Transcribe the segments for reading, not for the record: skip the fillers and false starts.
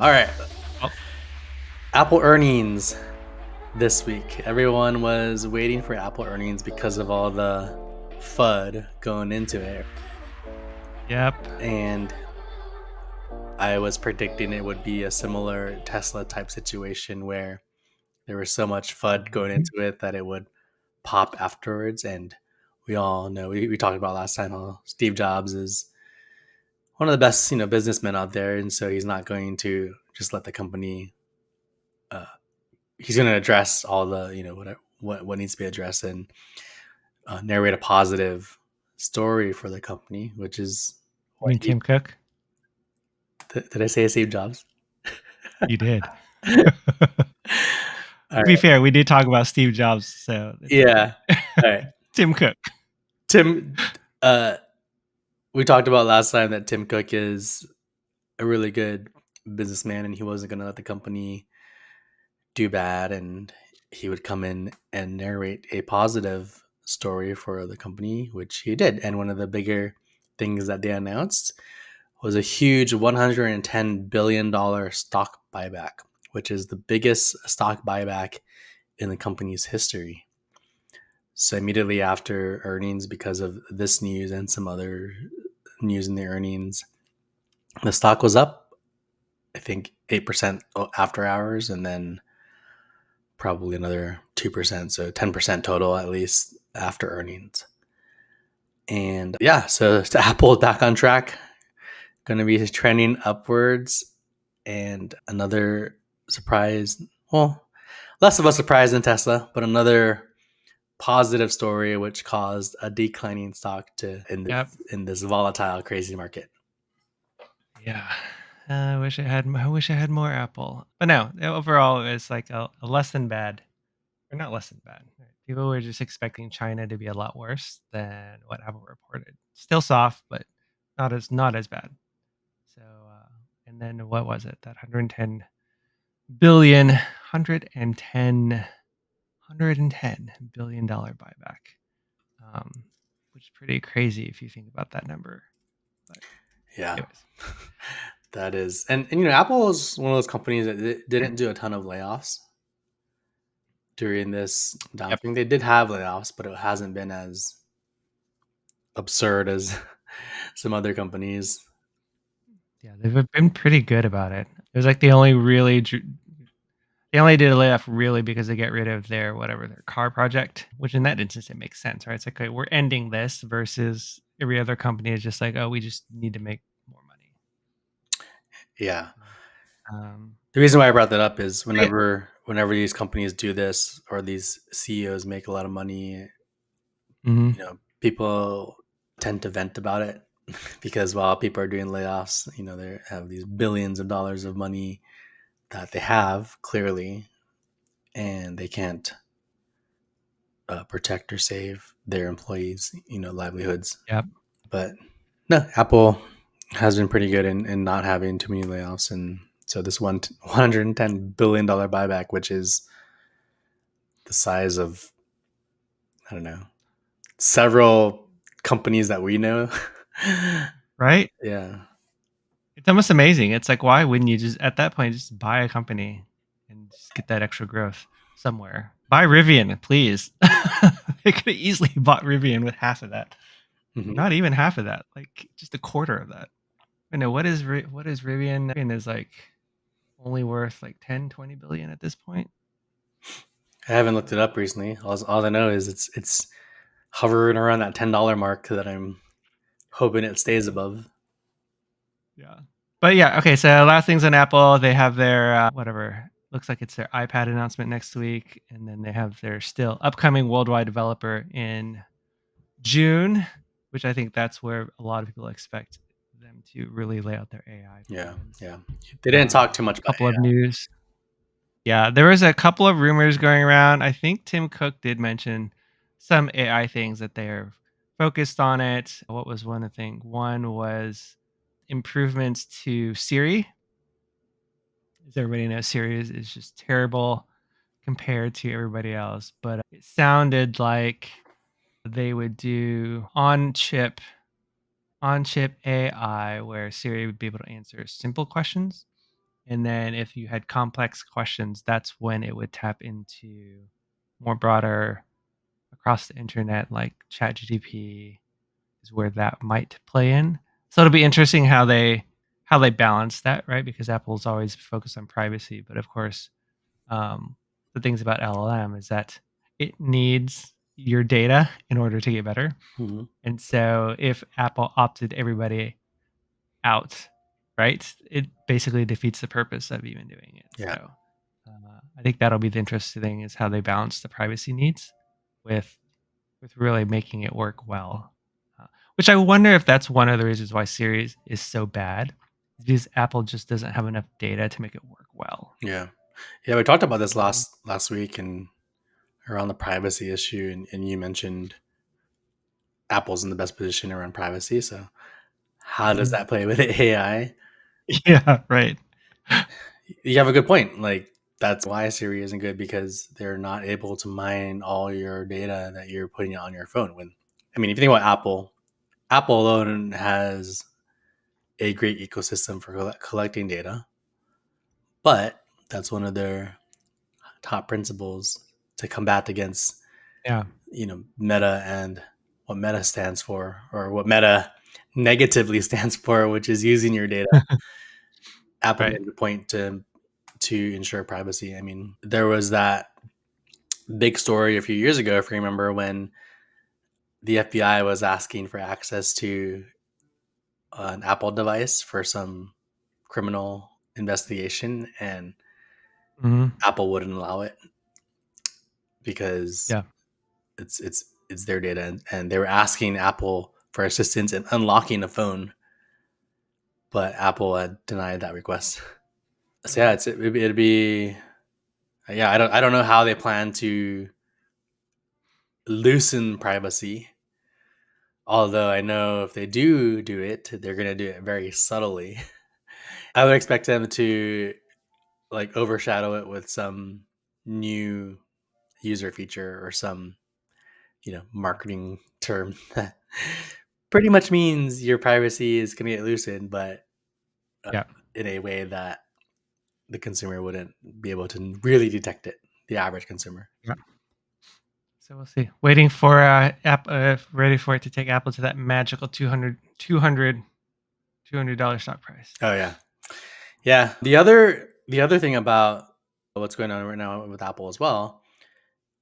All right. Oh, Apple earnings this week. Everyone was waiting for Apple earnings because of all the FUD going into it. yep. And I was predicting it would be a similar Tesla type situation where there was so much FUD going Mhm. into it that it would pop afterwards. And we all know, we talked about last time how Steve Jobs is one of the best, businessmen out there. And so he's not going to just let the company uh, he's going to address all the what needs to be addressed and narrate a positive story for the company, which is You what mean he Tim Cook? did. I say Steve Jobs? You did. All To be right. fair, we did talk about Steve Jobs, so it's okay. Yeah. All right. Tim Cook. Tim. We talked about last time that Tim Cook is a really good businessman, and he wasn't going to let the company do bad, and he would come in and narrate a positive story for the company, which he did. And one of the bigger things that they announced was a huge $110 billion stock buyback, which is the biggest stock buyback in the company's history. So immediately after earnings, because of this news and some other news in the earnings, the stock was up, I think 8% after hours, and then probably another 2%, so 10% total at least after earnings. And yeah, so Apple is back on track, going to be trending upwards. And another surprise, well, less of a surprise than Tesla, but another positive story which caused a declining stock to Yep. in this volatile, crazy market. Yeah. I wish I had. I wish I had more Apple, but no. Overall, it's like a less than bad, or not less than bad. Right? People were just expecting China to be a lot worse than what Apple reported. Still soft, but not as bad. So, and then what was it? That 110 billion, 110 billion-dollar buyback, um, which is pretty crazy if you think about that number. But Yeah, anyways, that is, and Apple is one of those companies that didn't do a ton of layoffs during this yep, downturn. They did have layoffs, but it hasn't been as absurd as some other companies. yeah, they've been pretty good about it. It was like they only did a layoff really because they get rid of their car project, which in that instance it makes sense, right? It's like, okay, we're ending this versus every other company is just like, oh, we just need to make more money. Yeah. Um, The reason why I brought that up is yeah. whenever these companies do this or these CEOs make a lot of money, Mhm. people tend to vent about it because while people are doing layoffs, they have these billions of dollars of money that they have clearly, and they can't protect or save their employees, livelihoods. Yep. But no, Apple has been pretty good in not having too many layoffs, and so this $110 billion buyback, which is the size of, I don't know, several companies that we know. Right? Yeah. It's almost amazing. It's like, why wouldn't you just at that point just buy a company and just get that extra growth somewhere? Buy Rivian, please. They could have easily bought Rivian with half of that. Mhm. Not even half of that, like just a quarter of that. I know what is Rivian? Rivian is like only worth like 10, 20 billion at this point. I haven't looked it up recently. All I know is it's hovering around that $10 mark that I'm hoping it stays above. Yeah. But yeah, okay. So last things on Apple, they have their whatever looks like it's their iPad announcement next week, and then they have their still upcoming worldwide developer in June, which I think that's where a lot of people expect them to really lay out their AI Yeah, plans. yeah. They didn't talk too much A about couple of news. Yeah, there was a couple of rumors going around. I think Tim Cook did mention some AI things that they're focused on it. What was one thing? One was improvements to Siri. As everybody knows, Siri is just terrible compared to everybody else. But it sounded like they would do on chip AI where Siri would be able to answer simple questions And then if you had complex questions, that's when it would tap into more broader across the internet, like ChatGPT is where that might play in. So it'll be interesting how they balance that, right? Because Apple's always focused on privacy, but of course, the things about LLM is that it needs your data in order to get better. Mhm. And so if Apple opted everybody out, right, it basically defeats the purpose of even doing it. Yeah. So I think that'll be the interesting thing is how they balance the privacy needs with really making it work well. Which I wonder if that's one of the reasons why Siri is so bad, is because Apple just doesn't have enough data to make it work well. Yeah. Yeah. We talked about this Um, last week and around the privacy issue, and you mentioned Apple's in the best position around privacy. So how does mhm. that play with AI? Yeah, right. You have a good point. Like that's why Siri isn't good because they're not able to mine all your data that you're putting on your phone. When I mean, if you think about Apple, Apple alone has a great ecosystem for collecting data, but that's one of their top principles to combat against Yeah, Meta and what Meta stands for, or what Meta negatively stands for, which is using your data. Apple right. made the point to ensure privacy. I mean, there was that big story a few years ago, if you remember, when the FBI was asking for access to an Apple device for some criminal investigation, and Mhm. Apple wouldn't allow it because Yeah, it's their data, and they were asking Apple for assistance in unlocking a phone, but Apple had denied that request. So yeah, mhm. it'd be yeah. I don't know how they plan to loosen privacy. Although I know if they do it, they're gonna do it very subtly. I would expect them to like overshadow it with some new user feature or some marketing term that pretty much means your privacy is gonna get loosened, but uh, Yeah, in a way that the consumer wouldn't be able to really detect it. The average consumer. yeah. So we'll see. Waiting for ready for it to take Apple to that magical $200 stock price. Oh yeah, yeah. The other thing about what's going on right now with Apple as well,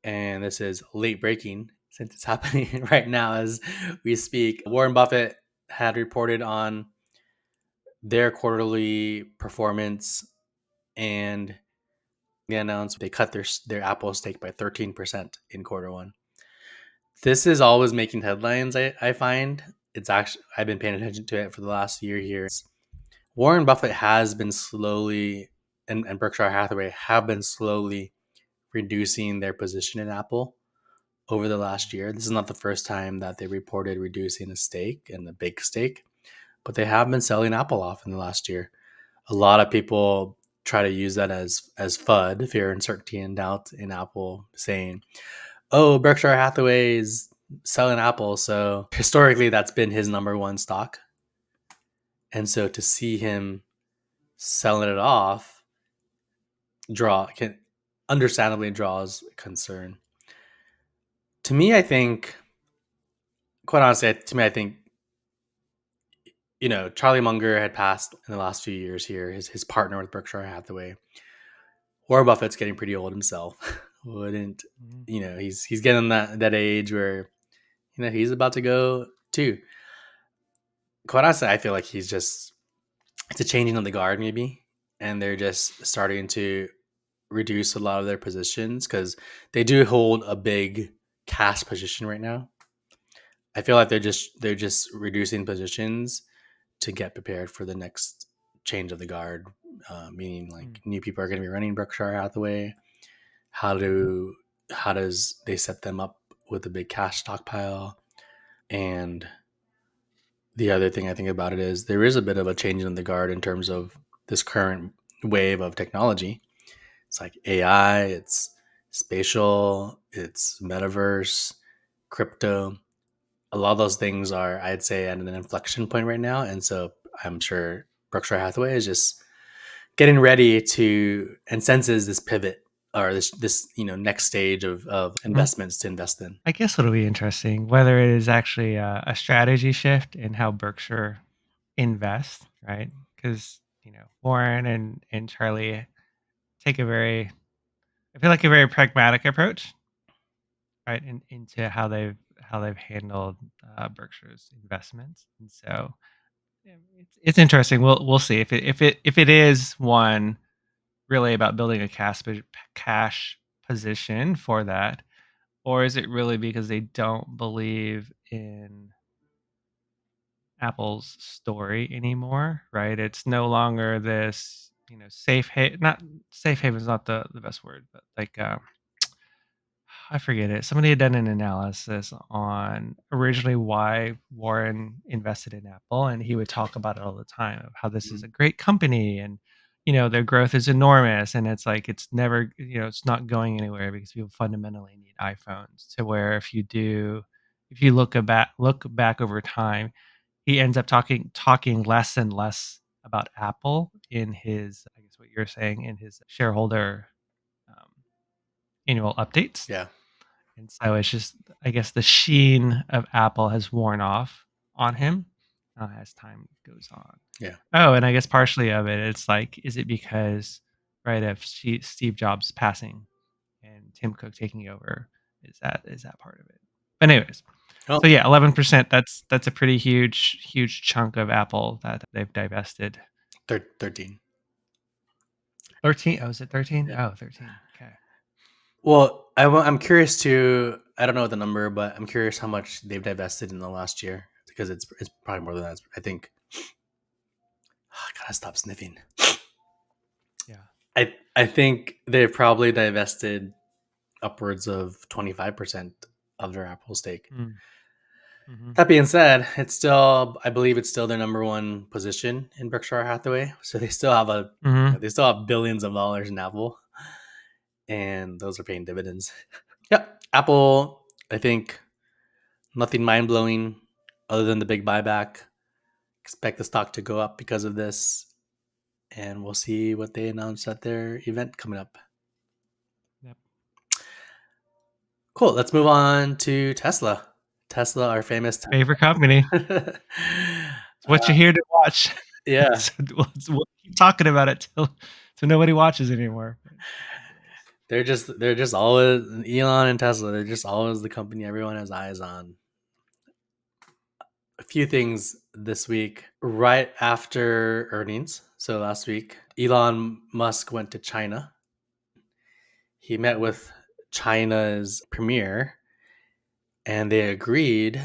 and this is late breaking since it's happening right now as we speak. Warren Buffett had reported on their quarterly performance, and they announced they cut their Apple stake by 13% in quarter one. This is always making headlines. I find it's actually I've been paying attention to it for the last year here. Warren Buffett has been slowly, and Berkshire Hathaway have been slowly reducing their position in Apple over the last year. This is not the first time that they reported reducing a stake and a big stake, but they have been selling Apple off in the last year. A lot of people try to use that as FUD, fear, uncertainty, and doubt in Apple, saying, "Oh, Berkshire Hathaway is selling Apple." So historically, that's been his number one stock, and so to see him selling it off can understandably draws concern. To me, I think, quite honestly, I think Charlie Munger had passed in the last few years here. His partner with Berkshire Hathaway. Warren Buffett's getting pretty old himself. Wouldn't Mhm. he's getting that age where he's about to go too. Quite honestly, I feel like it's a changing of the guard maybe, and they're just starting to reduce a lot of their positions because they do hold a big cash position right now. I feel like they're just reducing positions to get prepared for the next change of the guard, meaning like Mm. new people are going to be running Berkshire Hathaway. How does they set them up with a big cash stockpile? And the other thing I think about it is there is a bit of a change in the guard in terms of this current wave of technology. It's like AI, it's spatial, it's metaverse, crypto. A lot of those things are, I'd say, at an inflection point right now. And so I'm sure Berkshire Hathaway is just getting ready to and senses this pivot or this next stage of Mhm. investments to invest in. I guess it'll be interesting whether it is actually a strategy shift in how Berkshire invest, right? Because Warren and Charlie take a very, I feel like a very pragmatic approach, right, into how they've handled Berkshire's investments, and so yeah, it's interesting. We'll see if it is one really about building a cash position for that, or is it really because they don't believe in Apple's story anymore, right? It's no longer this, safe haven. Not safe haven is not the best word, but like I forget it. Somebody had done an analysis on originally why Warren invested in Apple, and he would talk about it all the time of how this is a great company and their growth is enormous, and it's like it's never it's not going anywhere because people fundamentally need iPhones. To where if you look back over time, he ends up talking less and less about Apple in his, I guess what you're saying, in his shareholder um, annual updates. Yeah, And so it's just, I guess, the sheen of Apple has worn off on him as time goes on. yeah. Oh, and I guess partially of it, it's like, is it because, right, of Steve Jobs passing and Tim Cook taking over? Is that part of it? But anyways, Oh, so yeah, 11%. That's a pretty huge chunk of Apple that they've divested. 13. 13. Oh, is it 13? Yeah. Oh, 13. Okay. Well, I'm curious to. I don't know the number, but I'm curious how much they've divested in the last year because it's probably more than that. I think. I gotta stop sniffing. Yeah. I think they've probably divested upwards of 25% of their Apple stake. Mm-hmm. That being said, I believe it's still their number one position in Berkshire Hathaway. So they still have Mm-hmm. they still have billions of dollars in Apple, and those are paying dividends. Yep, Apple. I think nothing mind blowing other than the big buyback. Expect the stock to go up because of this, and we'll see what they announce at their event coming up. Yep. Cool. Let's move on to Tesla. Tesla, our famous. Favorite company. It's what you're here to watch. Yeah, So we'll keep talking about it till nobody watches anymore. But anyways. they're just always Elon and Tesla. They're just always the company everyone has eyes on. A few things this week, right after earnings. So last week, Elon Musk went to China. He met Mhm. with China's premier, and they agreed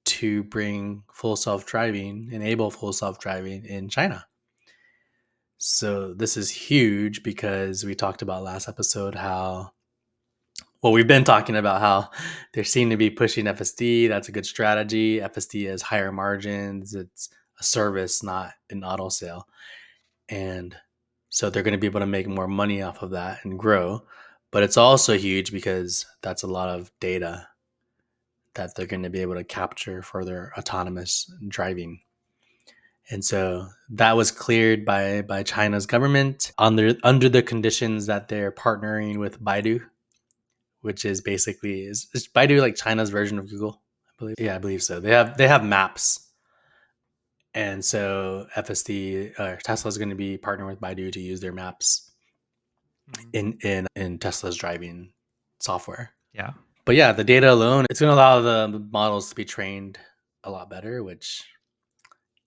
to bring enable full self driving in China. So this is huge because we talked about last episode we've been talking about how they seem to be pushing FSD. That's a good strategy. FSD has higher margins. It's a service, not an auto sale. And so they're going to be able to make more money off of that and grow. But it's also huge because that's a lot of data that they're going to be able to capture for their autonomous driving. And so that was cleared by China's government under the conditions that they're partnering with Baidu, which is basically is Baidu like China's version of Google, I believe. Yeah, I believe so. They have maps, and so FSD Tesla is going to be partnering with Baidu to use their maps Mhm. in Tesla's driving software. Yeah. But yeah, the data alone, it's going to allow the models to be trained a lot better, which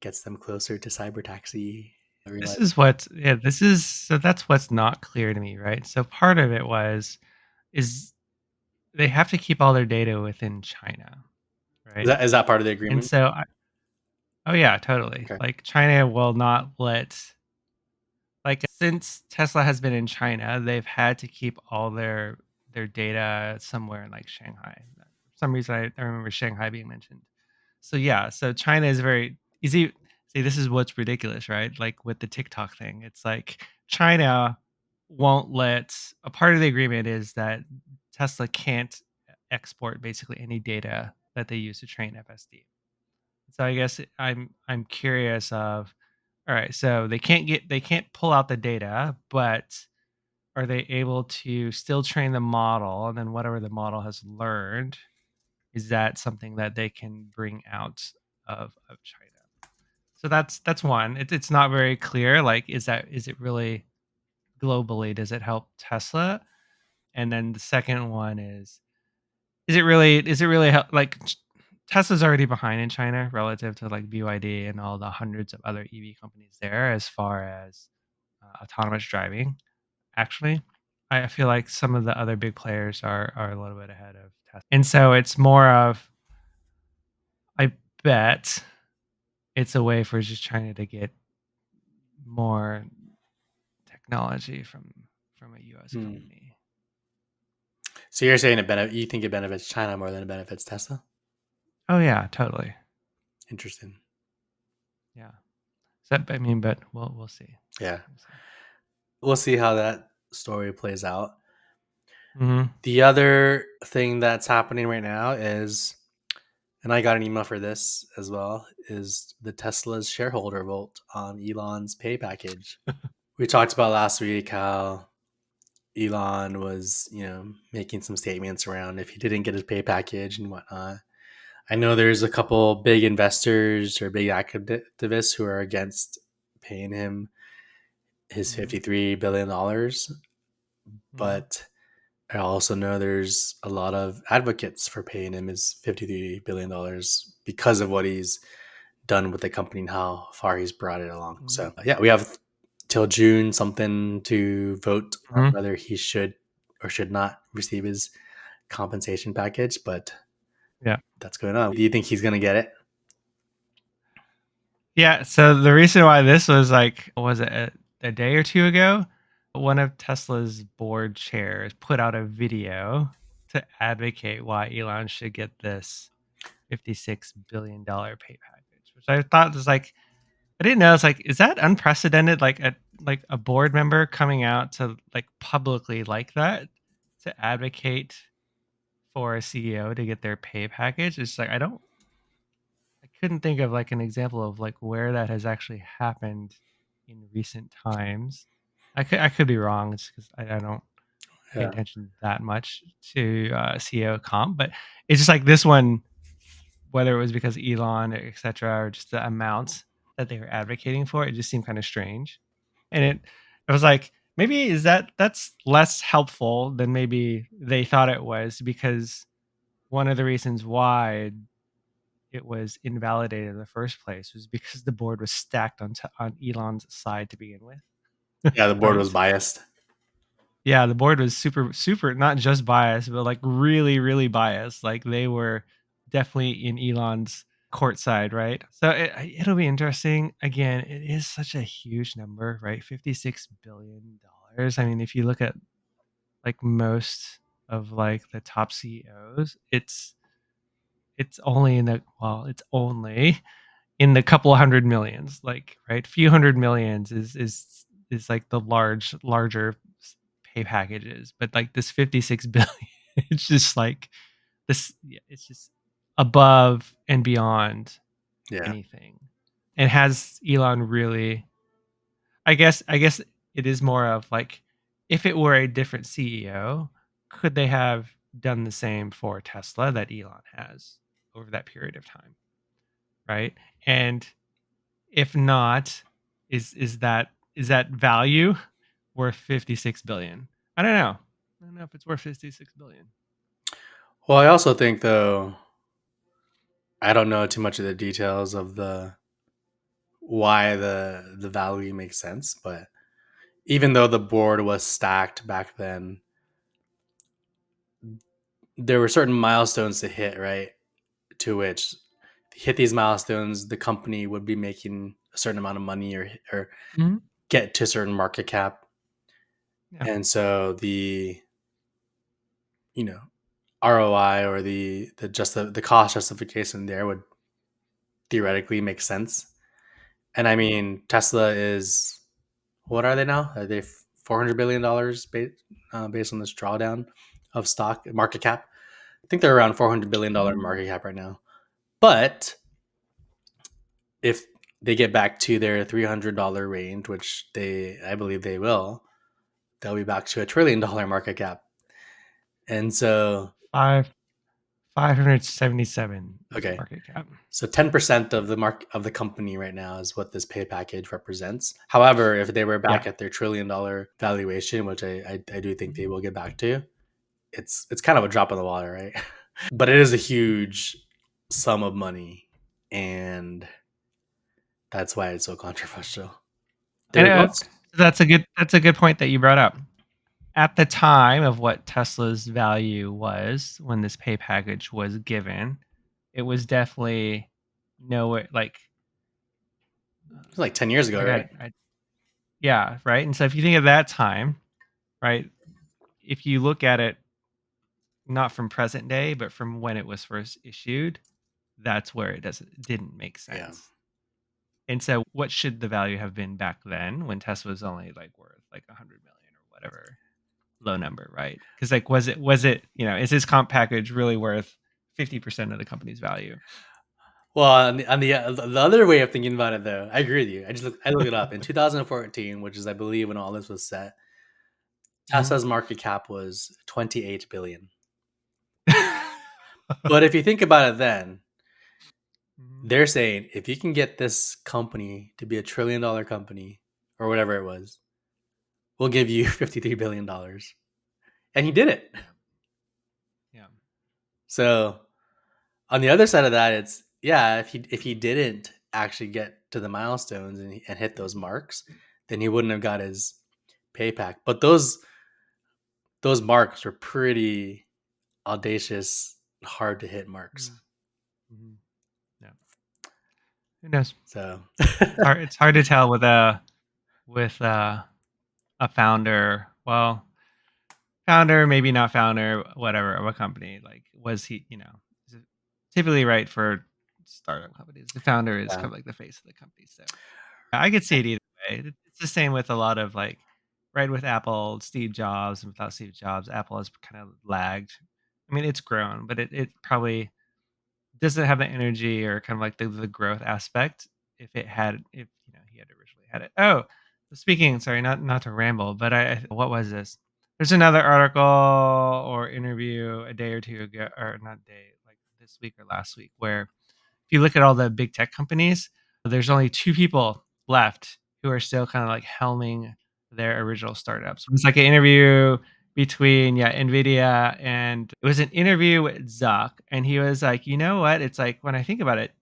gets them closer to cyber taxi. So that's what's not clear to me, right? So part of it is they have to keep all their data within China, Is right? that part of the And agreement? so oh yeah, totally. Okay. Like China will not let, like, since Tesla has been in China, they've had to keep all their data somewhere in like Shanghai. For some reason I remember Shanghai being mentioned. So yeah, so China is very easy. See, this is what's ridiculous, right? Like with the TikTok thing, it's like China won't let, a part of the agreement is that Tesla can't export basically any data that they use to train FSD. So I guess I'm curious of, All right, so they can't pull out the data, but are they able to still train the model, and then whatever the model has learned, is that something that they can bring out of China? So that's one. It's not very clear. Like, is it really globally? Does it help Tesla? And then the second one is it really like Tesla's already behind in China relative to like BYD and all the hundreds of other EV companies there as far as autonomous driving. Actually, I feel like some of the other big players are a little bit ahead of Tesla, and so it's more of, I bet it's a way for just China to get more technology from a U.S. Hmm. company. So you're saying you think it benefits China more than it benefits Tesla? Oh yeah, totally. Interesting. Yeah. So, I mean, but we'll see. Yeah, We'll see. we'll see how that story plays out. Mhm. The other thing that's happening right now is, and I got an email for this as well, is the Tesla's shareholder vote on Elon's pay package. We talked about last week how Elon was, making some statements around if he didn't get his pay package and whatnot. I know there's a couple big investors or big activists who are against paying him his Mhm. $53 billion, Mhm. but I also know there's a lot of advocates for paying him his $53 billion because of what he's done with the company and how far he's brought it along. Mhm. So yeah, we have till June something to vote on Mhm. whether he should or should not receive his compensation package. But Yeah. that's going on. Do you think he's going to get it? Yeah, so the reason why this was like, was it a day or two ago? One of Tesla's board chairs put out a video to advocate why Elon should get this $56 billion pay package, which I thought was like, I didn't know. It's like, is that unprecedented? Like a board member coming out to like publicly like that to advocate for a CEO to get their pay package? It's like I couldn't think of like an example of like where that has actually happened in recent times. I could be wrong. It's because I don't pay Yeah. attention that much to CEO comp, but it's just like this one, whether it was because Elon, et cetera, or just the amount that they were advocating for, it just seemed kind of strange. And it was like, maybe that's less helpful than maybe they thought it was, because one of the reasons why it was invalidated in the first place was because the board was stacked on Elon's side to begin with, Yeah, the board was right? biased. Yeah, the board was super not just biased, but like really biased. Like they were definitely in Elon's court side, right? So it'll be interesting. Again, it is such a huge number, right? $56 billion. I mean, if you look at like most of like the top CEOs, it's only in the well, it's only in the couple hundred millions, like, right? Few hundred millions is like the larger pay packages, but like this 56 billion, it's just like this. Yeah, it's just above and beyond Yeah. anything. And has Elon really? I guess it is more of like, if it were a different CEO, could they have done the same for Tesla that Elon has over that period of time, right? And if not, is that value worth 56 billion? I don't know. I don't know if it's worth 56 billion. Well, I also think though, I don't know too much of the details of the why the value makes sense, but even though the board was stacked back then, there were certain milestones to hit, right? To which to hit these milestones, the company would be making a certain amount of money or Mhm. get to a certain market cap. Yeah. And so the, you know, ROI or the cost justification there would theoretically make sense. And I mean, Tesla is, what are they now? Are they $400 billion based on this drawdown of stock market cap? I think they're around $400 billion Mhm. market cap right now. But if they get back to their $300 range, which I believe they will, they'll be back to a $1 trillion market cap. And so, 577 is the okay, market cap. so 10% of the company right now is what this pay package represents. However, if they were back at their $1 trillion valuation, which I do think they will get back to, it's kind of a drop in the water, right? But it is a huge sum of money, and that's why it's so controversial. The And results? that's a good point that you brought up. At the time of what Tesla's value was when this pay package was given, it was definitely nowhere like It was like 10 years ago, right? yeah, right. And so if you think of that time, right, if you look at it not from present day, but from when it was first issued, that's where it didn't make Yeah. sense. And so what should the value have been back then when Tesla was only like worth like 100 million or whatever low number, right? Because like was it, is this comp package really worth 50% of the company's value? Well, the other way of thinking about it, though, I agree with you. I looked it up in 2014, which is I believe when all this was set. Mhm. Tesla's market cap was 28 billion. But if you think about it, then Mhm. they're saying if you can get this company to be a $1 trillion company or whatever it was, we'll give you $53 billion, and he did it. Yeah. Yeah. So on the other side of that, it's yeah, if he didn't actually get to the milestones and hit those marks, then he wouldn't have got his pay pack. But those marks were pretty audacious, hard to hit marks. Mhm. Mhm. Yeah. Who knows? So It's hard to tell with a founder. Well, founder, maybe not founder, whatever of a company. Like, was he? Is it typically right for startup companies? The founder is yeah, kind of like the face of the company. So I could see it either way. It's the same with a lot of like, right with Apple, Steve Jobs, and without Steve Jobs, Apple has kind of lagged. I mean, it's grown, but it probably doesn't have the energy or kind of like the growth aspect if he had originally had it. Oh, speaking, sorry, not to ramble, but what was this? There's another article or interview a day or two ago, or not day, like this week or last week, where if you look at all the big tech companies, there's only two people left who are still kind of like helming their original startups. It was like an interview between Nvidia, and it was an interview with Zuck, and he was like, you know what? It's like when I think about it,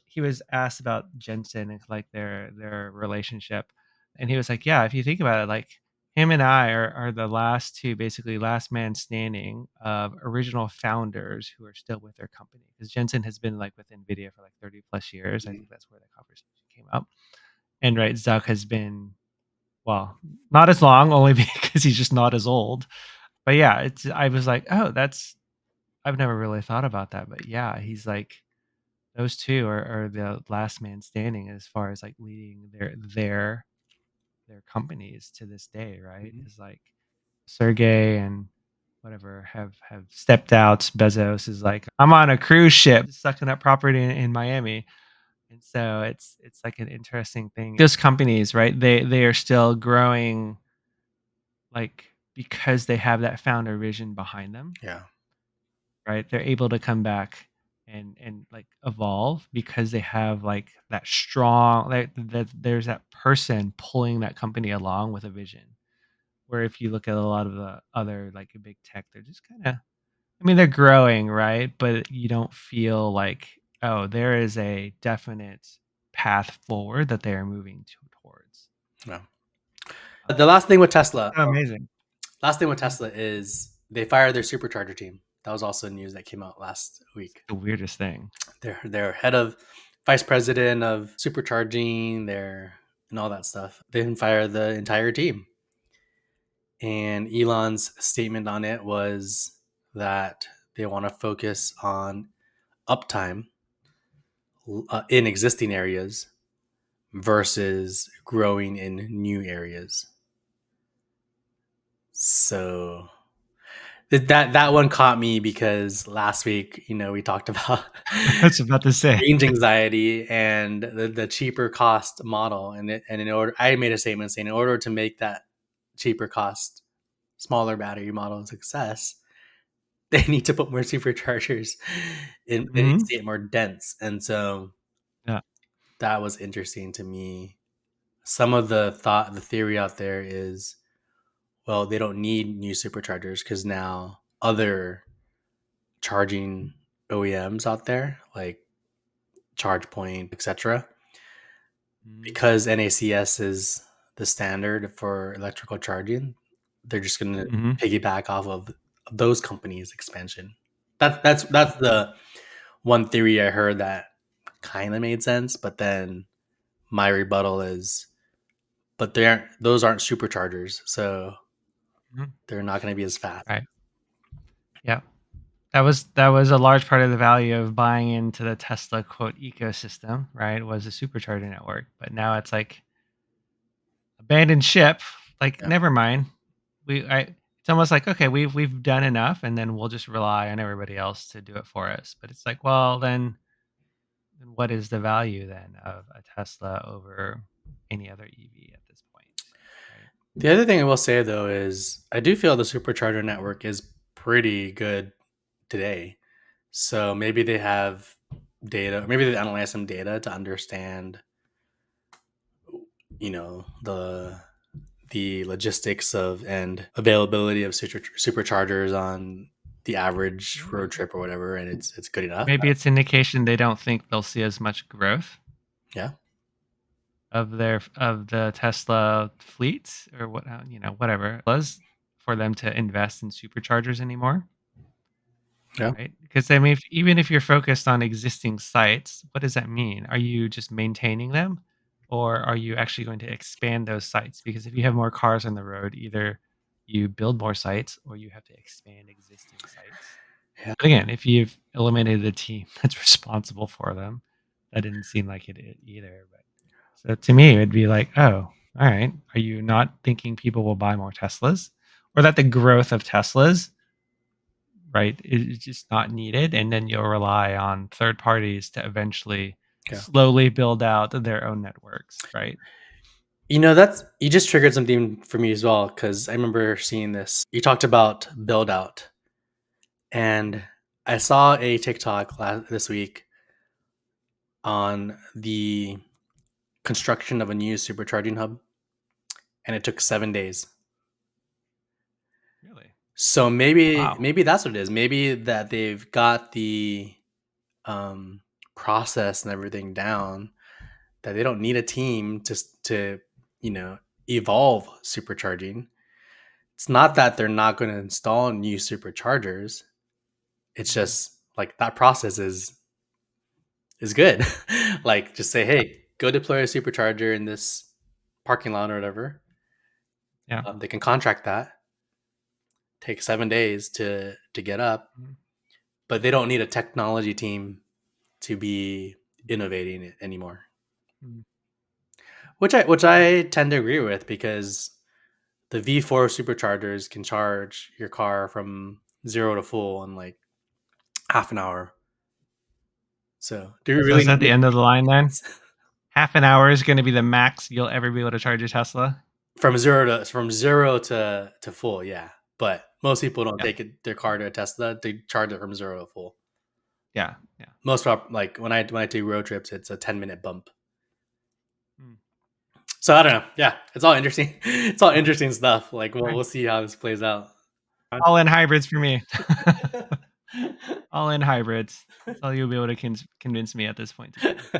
he was asked about Jensen and like their relationship, and he was like, yeah, if you think about it, like him and I are the last two, basically last man standing of original founders who are still with their company. Because Jensen has been like with Nvidia for like 30 plus years. I think that's where the conversation came up. And right, Zuck has been, well, not as long, only because he's just not as old. But yeah, I was like, oh, I've never really thought about that. But yeah, he's like those two are the last man standing as far as like leading their companies to this day, right? mhm. Is like Sergey and whatever have stepped out. Bezos is like, I'm on a cruise ship sucking up property in Miami. And so it's like an interesting thing. Those companies, right? They are still growing like because they have that founder vision behind them, Yeah, right? They're able to come back and like evolve because they have like that strong like that there's that person pulling that company along with a vision. Where if you look at a lot of the other like big tech, they're just kind of, I mean, they're growing, right? But you don't feel like, oh, there is a definite path forward that they are moving towards. yeah. The last thing with Tesla, Oh, amazing. Mhm. is they fired their supercharger team. That was also news that came out last week. The weirdest thing. Their head of vice president of supercharging, and all that stuff. They didn't fire the entire team. And Elon's statement on it was that they want to focus on uptime in existing areas versus growing in new areas. So That one caught me because last week, we talked about I was about to say. range anxiety and the cheaper cost model, and in order, I made a statement saying in order to make that cheaper cost smaller battery model a success, they need to put more superchargers in. They need to Mhm. see it more dense, and so Yeah. that was interesting to me. Some of the theory out there is, well, they don't need new superchargers because now other charging OEMs out there like ChargePoint, etc., Mhm. because NACS is the standard for electrical charging, they're just going to Mhm. piggyback off of those companies' expansion. That's the one theory I heard that kind of made sense, but then my rebuttal is, but those aren't superchargers, so Mhm. they're not going to be as fast. Right. Yeah. That was a large part of the value of buying into the Tesla quote ecosystem, right? Was a supercharger network. But now it's like abandoned ship. Like, Yeah, never mind. It's almost like, okay, we've done enough, and then we'll just rely on everybody else to do it for us. But it's like, well, then what is the value then of a Tesla over any other EV at this point? Right. the other thing I will say though is I do feel the supercharger network is pretty good today. So maybe they have data, maybe they analyze some data to understand, the logistics of and availability of superchargers on the average Mhm. road trip or whatever, and it's good enough. Maybe it's indication they don't think they'll see as much growth Yeah, of the Tesla fleets or whatever it was for them to invest in superchargers anymore, yeah, right? Because I mean, even if you're focused on existing sites, what does that mean? Are you just maintaining them, or are you actually going to expand those sites? Because if you have more cars on the road, either you build more sites or you have to expand existing sites. yeah. But again, if you've eliminated the team that's responsible for them, that didn't seem like it either. But so to me, it'd be like, oh, all right. Are you not thinking people will buy more Teslas, or that the growth of Teslas, right, is just not needed, and then you'll rely on third parties to eventually Yeah. slowly build out their own networks, right? That's you just triggered something for me as well because I remember seeing this. You talked about build out, and I saw a TikTok this week on the construction of a new supercharging hub, and it took 7 days. Really? So maybe Wow. maybe that's what it is. Maybe that they've got the um, process and everything down, that they don't need a team just to you know evolve supercharging. It's not that they're not going to install new superchargers. It's Mhm. just like that process is good. Like just say, Yeah. hey, go deploy a supercharger in this parking lot or whatever. Yeah. They can contract that. Take 7 days to get up, Mhm. but they don't need a technology team to be innovating it anymore. Mhm. Which I tend to agree with because the V4 superchargers can charge your car from 0 to full in like half an hour. So do we So really is that need the end of the line then? it? Half an hour is going to be the max you'll ever be able to charge your Tesla. From zero to full? Yeah, but most people don't Yeah. take their car to a Tesla. They charge it from 0 to full. Yeah. Yeah. Like when I take road trips, it's a 10-minute bump. Mm. So I don't know. Yeah, it's all interesting. It's all interesting stuff. Like we'll Right. we'll see how this plays out. All in hybrids for me. All in hybrids. That's all you'll be able to convince me at this point to do.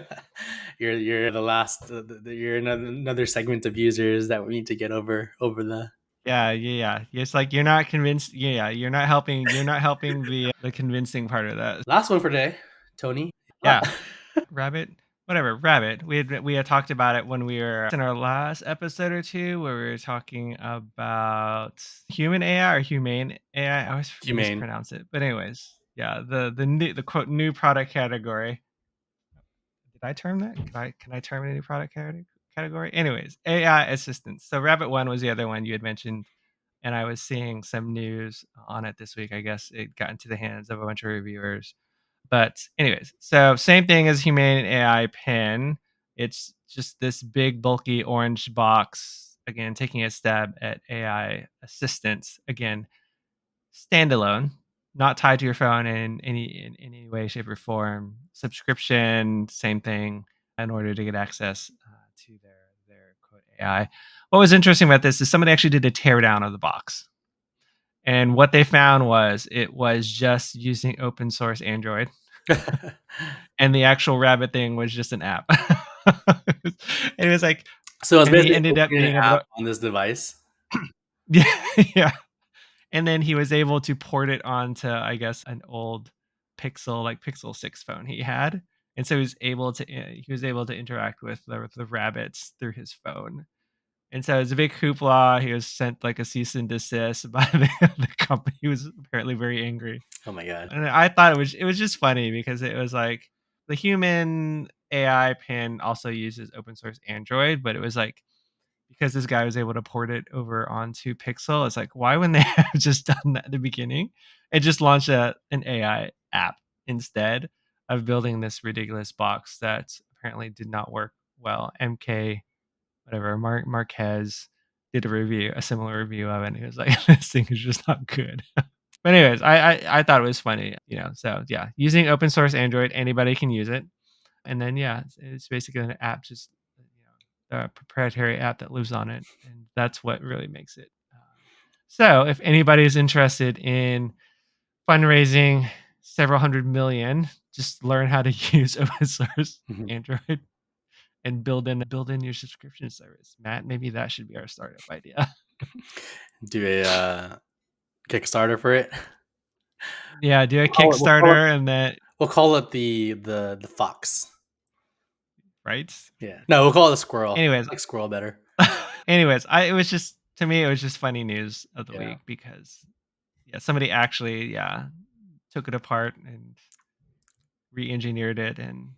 You're the last. You're another segment of users that we need to get over the Yeah, yeah, yeah. It's like you're not convinced. Yeah, yeah, you're not helping. You're not helping the convincing part of that. last one for today, Tony. Yeah, rabbit. Whatever, rabbit. We had talked about it when we were in our last episode or two, where we were talking about human AI or humane AI. I always Humane. mispronounce it, but anyways, yeah, the quote new product category. Did I term that? Can I term any product category? Anyways, AI assistance. So Rabbit One was the other one you had mentioned, and I was seeing some news on it this week. I guess it got into the hands of a bunch of reviewers. But anyways, so same thing as Humane AI pen. It's just this big bulky orange box, again taking a stab at AI assistance, again standalone, not tied to your phone in any way, shape, or form. Subscription, same thing, in order to get access to their quote AI. What was interesting about this is somebody actually did a teardown of the box, and what they found was it was just using open source Android, and the actual rabbit thing was just an app. It was like, So it's and he basically ended up opening an being able app to, on this device. yeah, yeah. And then he was able to port it onto, I guess, an old Pixel 6 phone he had. And so he was able to interact with the rabbits through his phone. And so it was a big hoopla. He was sent like a cease and desist by the company. He was apparently very angry. Oh my god. And I thought it was just funny because it was like the human AI pin also uses open source Android, but it was like because this guy was able to port it over onto Pixel, it's like, why wouldn't they have just done that at the beginning and just launched an AI app instead of building this ridiculous box that apparently did not work well? MK, whatever, Marquez did a similar review of it, and he was like, this thing is just not good. But anyways, I thought it was funny, so yeah, using open source Android, anybody can use it. And then, yeah, it's basically an app, just a proprietary app that lives on it, and that's what really makes it. So, if anybody is interested in fundraising several hundred million, just learn how to use open source Mhm. Android and build in your subscription service. Matt, maybe that should be our startup idea. Do a Kickstarter for it. Yeah, do a We'll call it Kickstarter and then the fox. right. Yeah. No, we'll call it the squirrel. Anyways, I like squirrel better. it was just to me, it was just funny news of the Yeah. week because yeah, somebody actually took it apart and re-engineered it and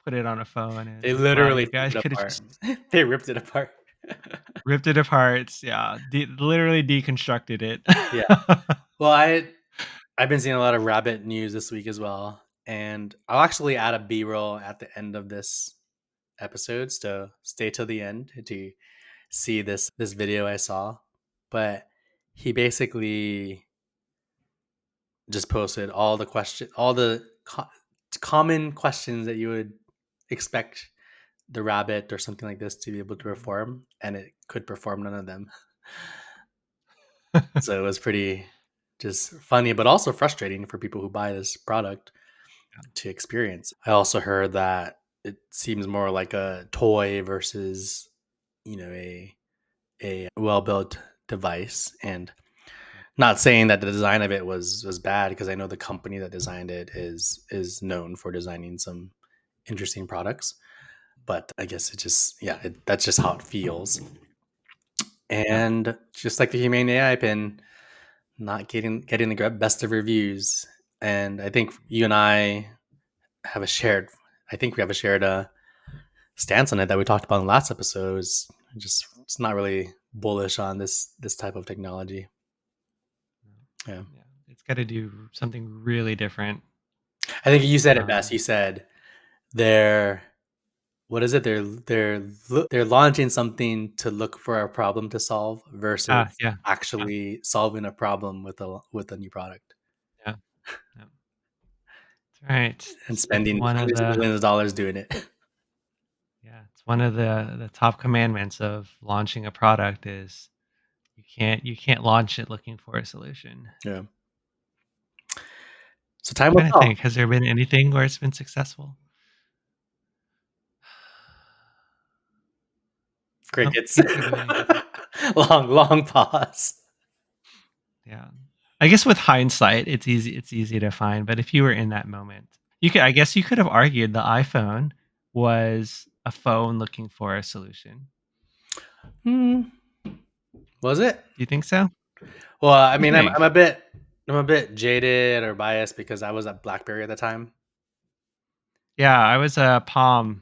put it on a phone, and They it's like, wow, literally you took guys it could have apart. just They ripped it apart. ripped it apart. Yeah, literally deconstructed it. Yeah. Well, I've been seeing a lot of rabbit news this week as well, and I'll actually add a B-roll at the end of this episode, so stay till the end to see this video I saw. But he basically just posted all the common questions that you would expect the rabbit or something like this to be able to Mhm. perform, and it could perform none of them. So it was pretty just funny, but also frustrating for people who buy this product to experience. I also heard that it seems more like a toy versus, a well built device. And not saying that the design of it was bad, because I know the company that designed it is known for designing some interesting products. But I guess it just that's just how it feels. Yeah. And just like the Humane AI pin, not getting the best of reviews. And I think you and I have a shared I think we have a shared stance on it that we talked about in the last episode. Is just it's not really bullish on this type of technology. Yeah. Yeah, it's got to do something really different. I think you said it best. Um, You said they're what is it? They're launching something to look for a problem to solve versus yeah, yeah, actually solving a problem with a new product yeah, yeah. That's right. and It's spending one of hundreds of the millions of dollars doing it. it's one of the top commandments of launching a product is you can't launch it looking for a solution. Yeah. So time will Trying to tell. think, has there been anything where it's been successful? No, Crickets. can't think of anything. Long pause. Yeah. I guess with hindsight, it's easy to find, but if you were in that moment, I guess you could have argued the iPhone was a phone looking for a solution. Hmm. Was it? Do you think so? Well, I You mean, I'm think? a bit jaded or biased because I was at BlackBerry at the time. Yeah, I was a Palm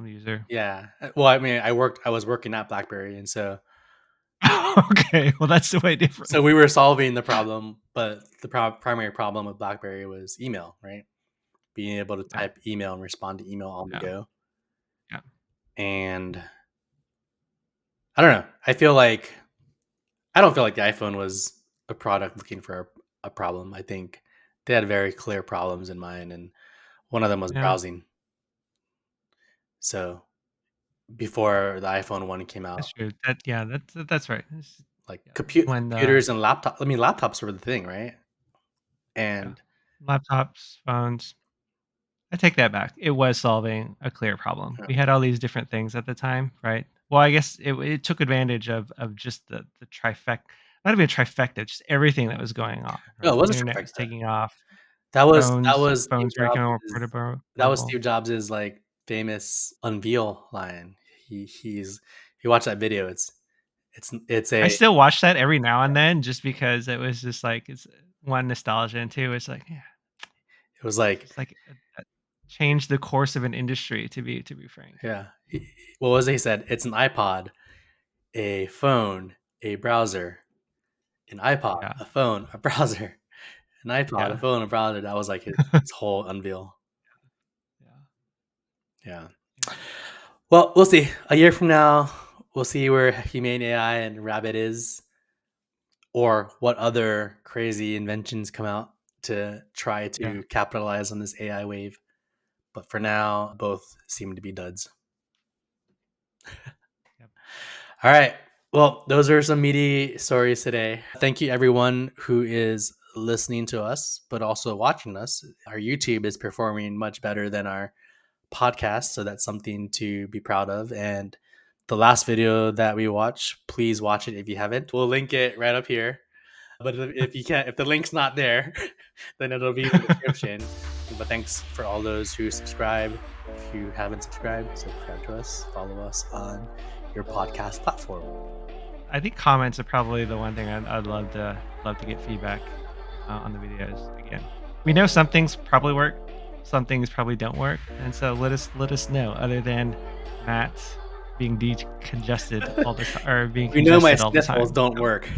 user. Yeah. Well, I mean, I was working at BlackBerry, and so Okay, well, that's way different. So we were solving the problem, but the primary problem with BlackBerry was email, right? Being able to Yeah, type email and respond to email on the yeah, go. yeah, And I don't know. I don't feel like the iPhone was a product looking for a problem. I think they had very clear problems in mind, and one of them was yeah. browsing. So before the iPhone 1 came out, That's true. That's right. like Yeah, this is when computers and laptops. I mean, laptops were the thing, right? yeah, And laptops, phones. I take that back. It was solving a clear problem. uh, We had all these different things at the time, right? Well, I guess it took advantage of just the trifecta, not even a trifecta, just everything that was going on, no, right? it The was a internet was trifecta. taking off. That Phones was Steve phones were becoming more Jobs' portable. like famous unveil line. He watched that video. It's I a still watch that every now and then just because it was just like it's one nostalgia and two it's like, yeah, it was it's like just like changed the course of an industry to be frank. yeah. What was it? He said it's an iPod, a phone, a browser, an iPod, Yeah. a phone, a browser, an iPod, a Yeah. phone, a browser. That was like his whole unveil. Yeah. Yeah. Yeah. Well, we'll see. A year from now, we'll see where Humane AI and Rabbit is, or what other crazy inventions come out to try Yeah. to capitalize on this AI wave. But for now, both seem to be duds. Yep. All right. Well, those are some meaty stories today. Thank you, everyone who is listening to us, but also watching us. Our YouTube is performing much better than our podcast, so that's something to be proud of. And the last video that we watched, please watch it if you haven't. We'll link it right up here. But if you can't, if the link's not there, then it'll be in the description. But thanks for all those who subscribe. If you haven't subscribed, subscribe to us. Follow us on your podcast platform. I think comments are probably the one thing I'd love to get feedback on the videos again. We know some things probably work, some things probably don't work, and so let us know. Other than Matt being decongested all the time or being We know my congested all the sniffles time. don't work.